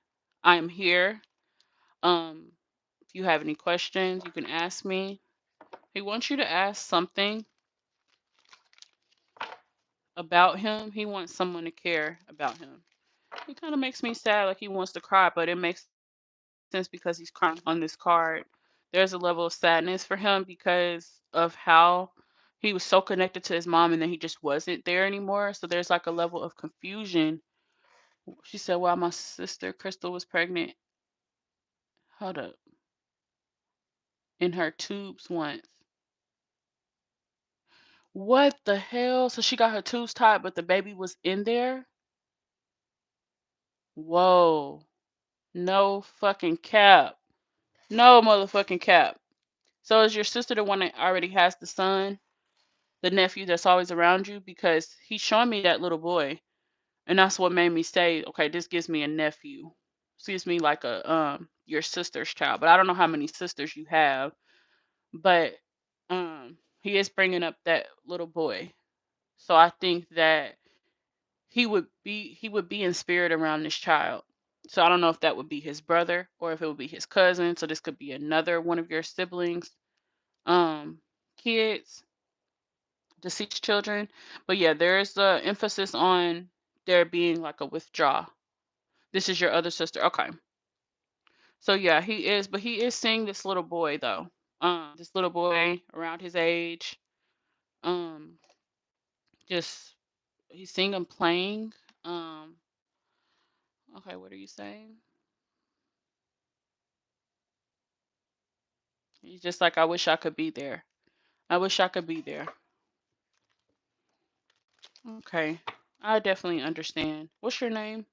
am here. Um, if you have any questions, you can ask me. He wants you to ask something about him. He wants someone to care about him. It kind of makes me sad, like he wants to cry, but it makes sense because he's crying on this card. There's a level of sadness for him because of how he was so connected to his mom and then he just wasn't there anymore. So there's like a level of confusion. She said, "While my sister Crystal was pregnant, hold up, in her tubes once." What the hell? So she got her tubes tied, but the baby was in there? Whoa. No fucking cap. No motherfucking cap. So is your sister the one that already has the son, the nephew that's always around you? Because he's showing me that little boy. And that's what made me say, okay, this gives me a nephew. This gives me like a your sister's child. But I don't know how many sisters you have. But he is bringing up that little boy. So I think that he would be in spirit around this child. So I don't know if that would be his brother or if it would be his cousin. So this could be another one of your siblings, um, kids, deceased children. But yeah, there's the emphasis on there being like a withdrawal. This is your other sister. Okay. So yeah, he is seeing this little boy though. This little boy around his age. Um, just he's seeing him playing. Um, okay, what are you saying? He's just like, I wish I could be there. I wish I could be there. Okay. I definitely understand. What's your name?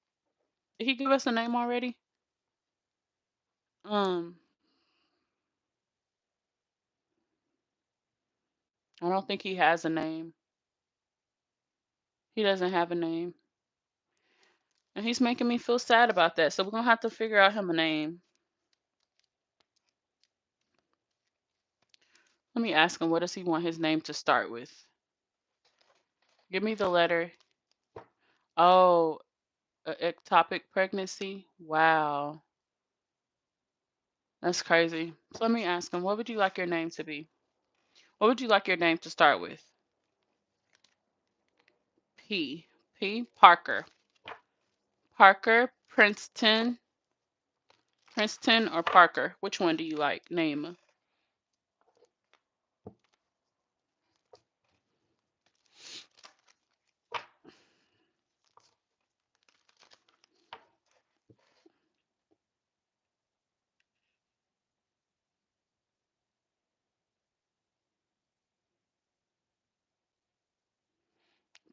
Did he give us a name already? Um, I don't think he has a name. He doesn't have a name. And he's making me feel sad about that. So we're gonna have to figure out him a name. Let me ask him, what does he want his name to start with? Give me the letter. Oh, ectopic pregnancy. Wow. That's crazy. So let me ask him, what would you like your name to be? What would you like your name to start with? P. P. Parker. Parker, Princeton or Parker? Which one do you like? Name.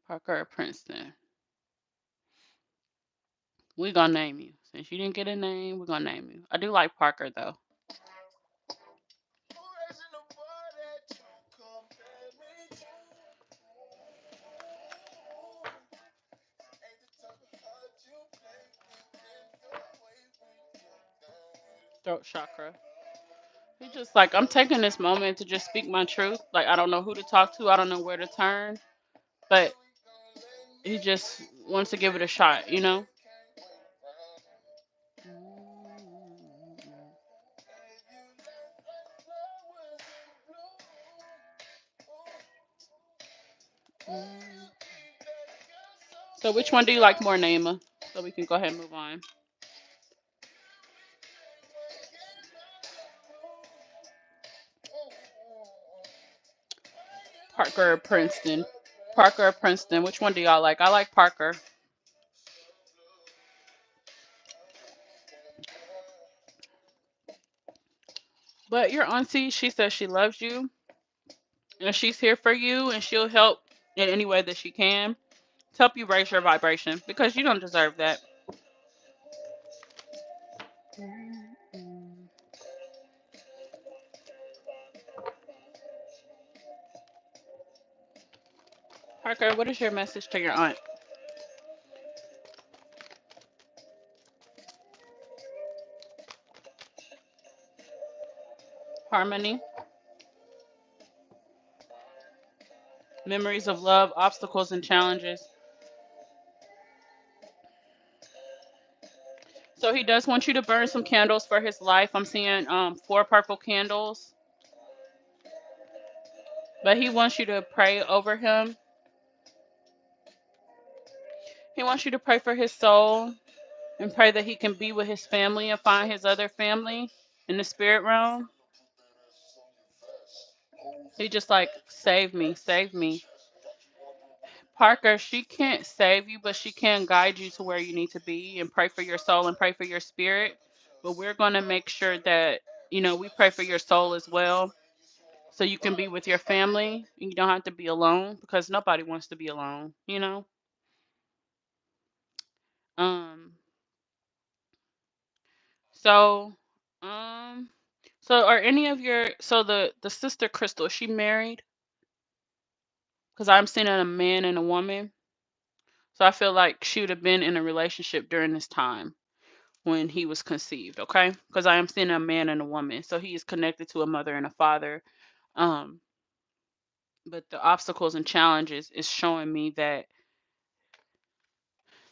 Parker or Princeton? We gonna name you. Since you didn't get a name, we're gonna name you. I do like Parker though. Throat chakra. He just like I'm taking this moment to just speak my truth. Like I don't know who to talk to. I don't know where to turn. But he just wants to give it a shot, you know? So which one do you like more, Naima? So we can go ahead and move on. Parker or Princeton? Parker or Princeton? Which one do y'all like? I like Parker. But your auntie, she says she loves you and she's here for you and she'll help in any way that she can to help you raise your vibration because you don't deserve that. Parker, what is your message to your aunt? Harmony, memories of love, obstacles, and challenges. So he does want you to burn some candles for his life. I'm seeing four purple candles, but he wants you to pray over him. He wants you to pray for his soul and pray that he can be with his family and find his other family in the spirit realm. He just like, save me, save me. Parker, she can't save you, but she can guide you to where you need to be and pray for your soul and pray for your spirit. But we're going to make sure that, we pray for your soul as well so you can be with your family and you don't have to be alone because nobody wants to be alone. Um, so, um, so are any of so the sister Crystal, is she married? Because I'm seeing a man and a woman. So I feel like she would have been in a relationship during this time when he was conceived, okay? Because I am seeing a man and a woman. So he is connected to a mother and a father. Um, but the obstacles and challenges is showing me that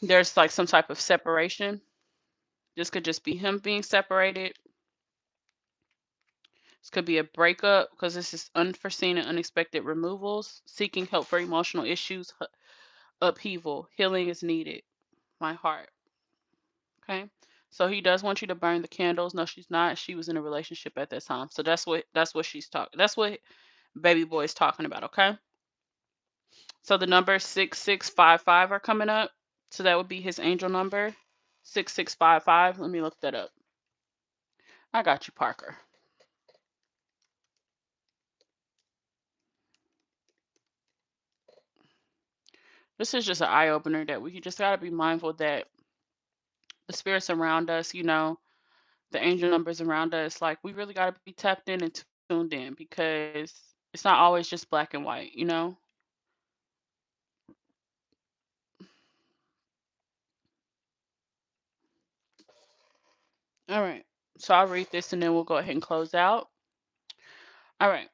there's like some type of separation. This could just be him being separated. This could be a breakup because this is unforeseen and unexpected removals. Seeking help for emotional issues, upheaval, healing is needed. My heart. Okay. So he does want you to burn the candles. No, she's not. She was in a relationship at that time. So that's what she's talking. That's what baby boy is talking about. Okay. So the numbers 6655 are coming up. So that would be his angel number. 6655. Let me look that up. I got you, Parker. This is just an eye opener that we just got to be mindful that the spirits around us, the angel numbers around us, like we really got to be tapped in and tuned in because it's not always just black and white. All right. So I'll read this and then we'll go ahead and close out. All right.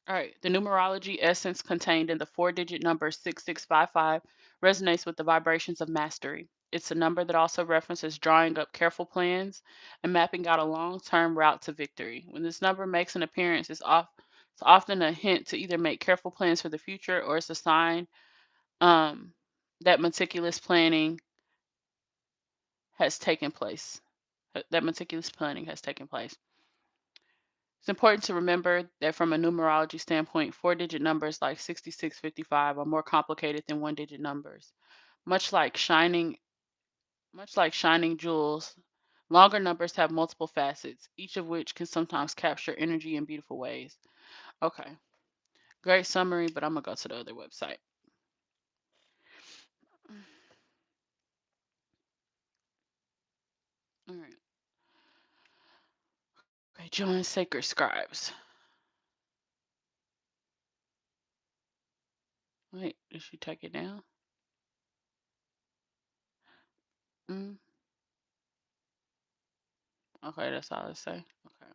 All right. The numerology essence contained in the four-digit number 6655 resonates with the vibrations of mastery. It's a number that also references drawing up careful plans and mapping out a long-term route to victory. When this number makes an appearance, it's often a hint to either make careful plans for the future or it's a sign um, that meticulous planning has taken place. That meticulous planning has taken place. It's important to remember that from a numerology standpoint, four-digit numbers like 6655 are more complicated than one-digit numbers. Much like shining, much like shining jewels, longer numbers have multiple facets, each of which can sometimes capture energy in beautiful ways. Okay. Great summary, but I'm gonna go to the other website. All right. Okay, join Sacred Scribes. Wait, did she take it down? Mm. Okay, that's all I say. Okay.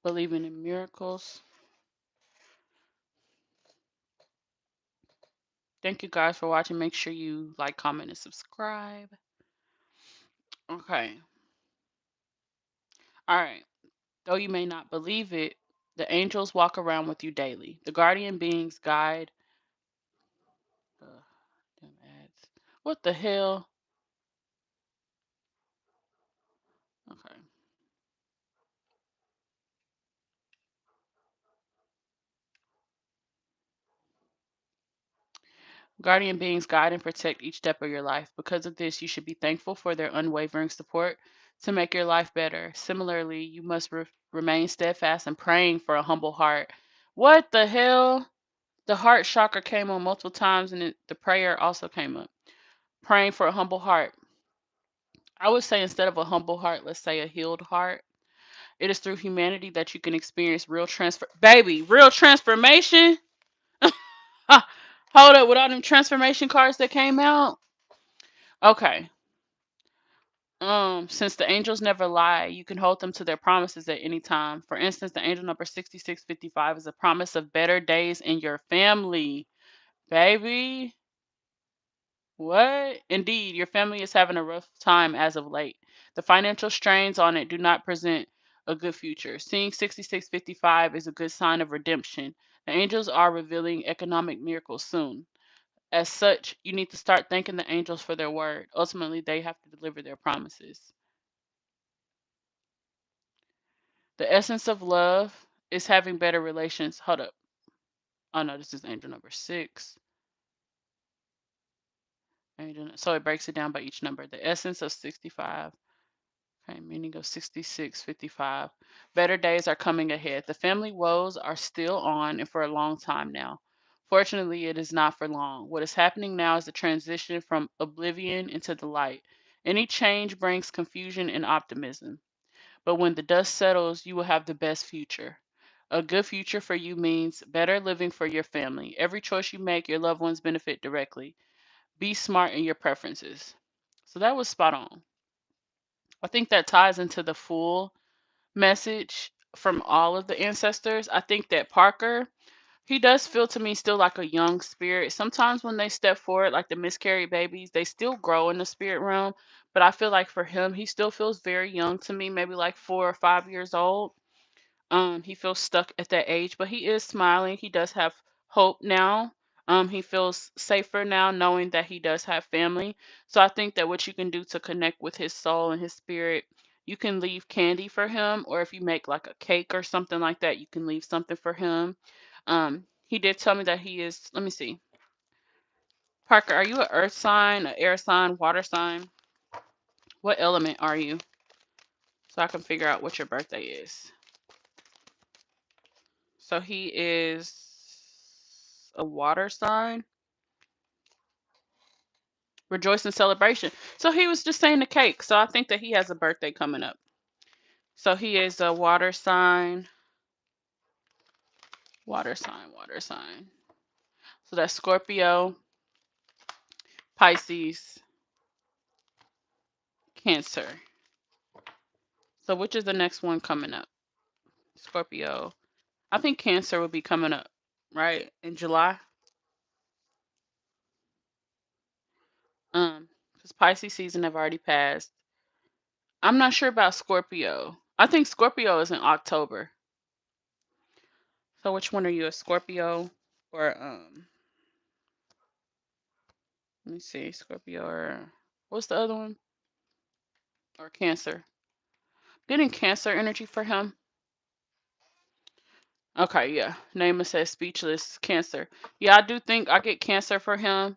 Believing in miracles. Thank you guys for watching. Make sure you like, comment, and subscribe. Okay. All right. Though you may not believe it, the angels walk around with you daily. The guardian beings guide. Uh, damn ads. What the hell? Okay. Guardian beings guide and protect each step of your life. Because of this, you should be thankful for their unwavering support to make your life better. Similarly, you must remain steadfast and praying for a humble heart. What the hell? The heart chakra came on multiple times, and the prayer also came up. Praying for a humble heart. I would say instead of a humble heart, let's say a healed heart. It is through humanity that you can experience real real transformation. Hold up, with all them transformation cards that came out. Okay. Since the angels never lie, you can hold them to their promises at any time. For instance, the angel number 6655 is a promise of better days in your family. Baby, what? Indeed, your family is having a rough time as of late. The financial strains on it do not present a good future. Seeing 6655 is a good sign of redemption. The angels are revealing economic miracles soon. As such, you need to start thanking the angels for their word. Ultimately, they have to deliver their promises. The essence of love is having better relations. Hold up. Oh no, this is angel number 6. So it breaks it down by each number. The essence of 65. Okay, meaning of 6655. Better days are coming ahead. The family woes are still on and for a long time now. Fortunately, it is not for long. What is happening now is the transition from oblivion into the light. Any change brings confusion and optimism. But when the dust settles, you will have the best future. A good future for you means better living for your family. Every choice you make, your loved ones benefit directly. Be smart in your preferences. So that was spot on. I think that ties into the full message from all of the ancestors. I think that Parker, he does feel to me still like a young spirit. Sometimes when they step forward, like the miscarried babies, they still grow in the spirit realm. But I feel like for him, he still feels very young to me, maybe like 4 or 5 years old. He feels stuck at that age, but he is smiling. He does have hope now. He feels safer now knowing that he does have family. So I think that what you can do to connect with his soul and his spirit, you can leave candy for him, or if you make like a cake or something like that, you can leave something for him. He did tell me that he is, let me see. Parker, are you an earth sign, an air sign, water sign? What element are you? So I can figure out what your birthday is. So he is a water sign. Rejoice in celebration. So he was just saying the cake. So I think that he has a birthday coming up. So he is a water sign. Water sign, water sign. So that's Scorpio, Pisces, Cancer. So which is the next one coming up? Scorpio. I think Cancer will be coming up, right? In July. Because Pisces season have already passed. I'm not sure about Scorpio. I think Scorpio is in October. So which one are you, a Scorpio or let me see, Scorpio or what's the other one? Or Cancer. Getting Cancer energy for him. Okay, yeah. Name says speechless Cancer. Yeah, I do think I get Cancer for him.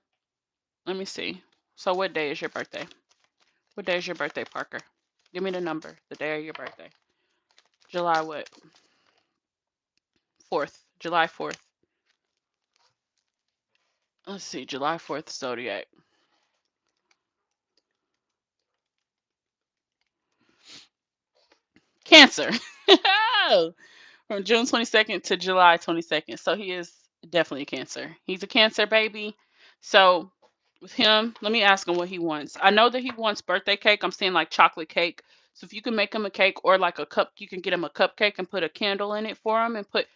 Let me see. So what day is your birthday? What day is your birthday, Parker? Give me the number, the day of your birthday. July what? 4th, July 4th. Let's see, July 4th zodiac. Cancer. From June 22nd to July 22nd. So he is definitely a Cancer. He's a Cancer baby. So with him, let me ask him what he wants. I know that he wants birthday cake. I'm saying like chocolate cake. So if you can make him a cake or like a cup, you can get him a cupcake and put a candle in it for him and put.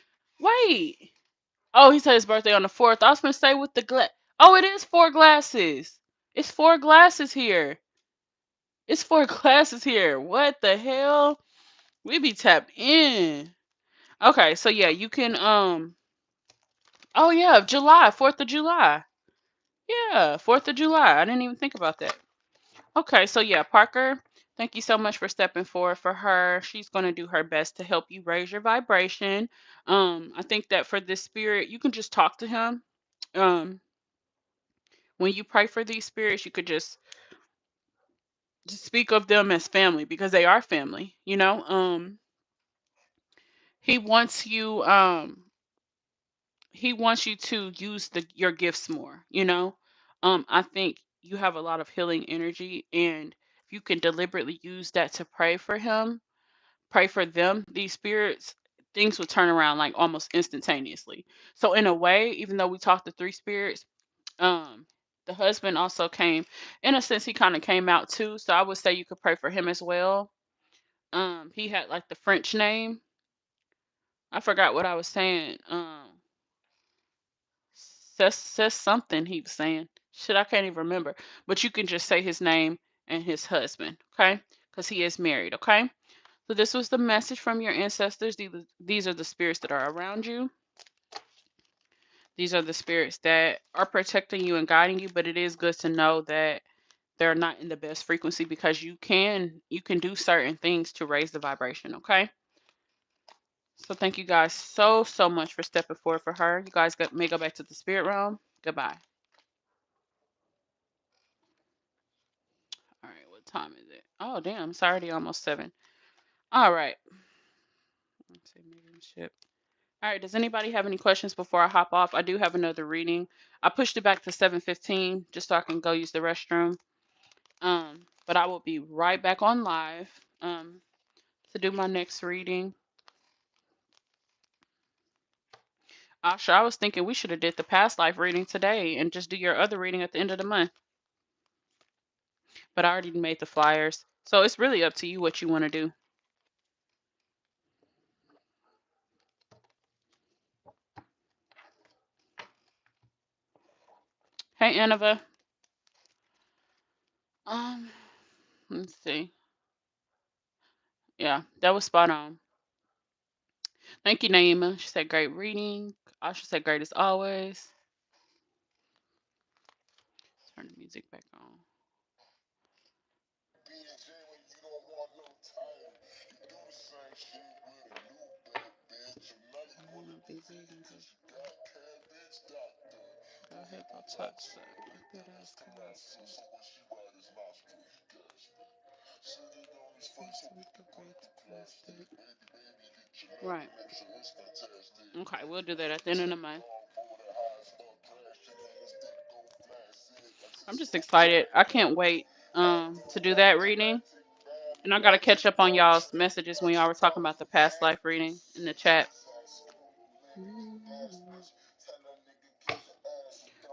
Wait. Oh, he said his birthday on the 4th. I was gonna say with the glass. Oh, it is 4 glasses. It's 4 glasses here. It's 4 glasses here. What the hell? We be tapped in. Okay, so yeah, you can oh yeah, July, 4th of July. Yeah, 4th of July. I didn't even think about that. Okay, so yeah, Parker, thank you so much for stepping forward for her. She's going to do her best to help you raise your vibration. I think that for this spirit, you can just talk to him. Um, when you pray for these spirits, you could just speak of them as family because they are family, you know? He wants you he wants you to use your gifts more, you know. I think you have a lot of healing energy, and if you can deliberately use that to pray for him, pray for them, these spirits, things will turn around like almost instantaneously. So in a way, even though we talked to 3 spirits, um the husband also came, in a sense he kind of came out too, so I would say you could pray for him as well. He had like the French name. I forgot what I was saying. Says something he was saying. Shit, I can't even remember. But you can just say his name and his husband, okay? Because he is married, okay? So this was the message from your ancestors. These are the spirits that are around you. These are the spirits that are protecting you and guiding you. But it is good to know that they're not in the best frequency because you can do certain things to raise the vibration, okay? So thank you guys so much for stepping forward for her. You guys may go back to the spirit realm. Goodbye. All right, what time is it? Oh, damn, it's already almost 7. All right. Let's see, mediumship. All right, does anybody have any questions before I hop off? I do have another reading. I pushed it back to 7:15 just so I can go use the restroom. But I will be right back on live to do my next reading. Asha, I was thinking we should have did the past life reading today and just do your other reading at the end of the month. But I already made the flyers. So it's really up to you what you want to do. Hey, Annava. Um, let's see. Yeah, that was spot on. Thank you, Naima. She said great reading. Asha said great as always. Turn the music back on. Go ahead, go touch that. Right. Okay, we'll do that at the end of the month. I'm just excited. I can't wait to do that reading. And I gotta catch up on y'all's messages when y'all were talking about the past life reading in the chat.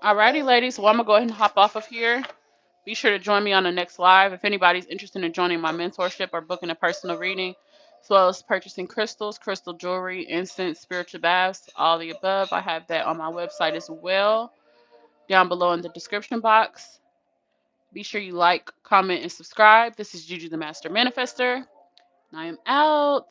Alrighty, ladies. Well, I'm gonna go ahead and hop off of here. Be sure to join me on the next live. If anybody's interested in joining my mentorship or booking a personal reading, as well as purchasing crystals, crystal jewelry, incense, spiritual baths, all the above, I have that on my website as well, down below in the description box. Be sure you like, comment, and subscribe. This is Juju the Master Manifester. I am out.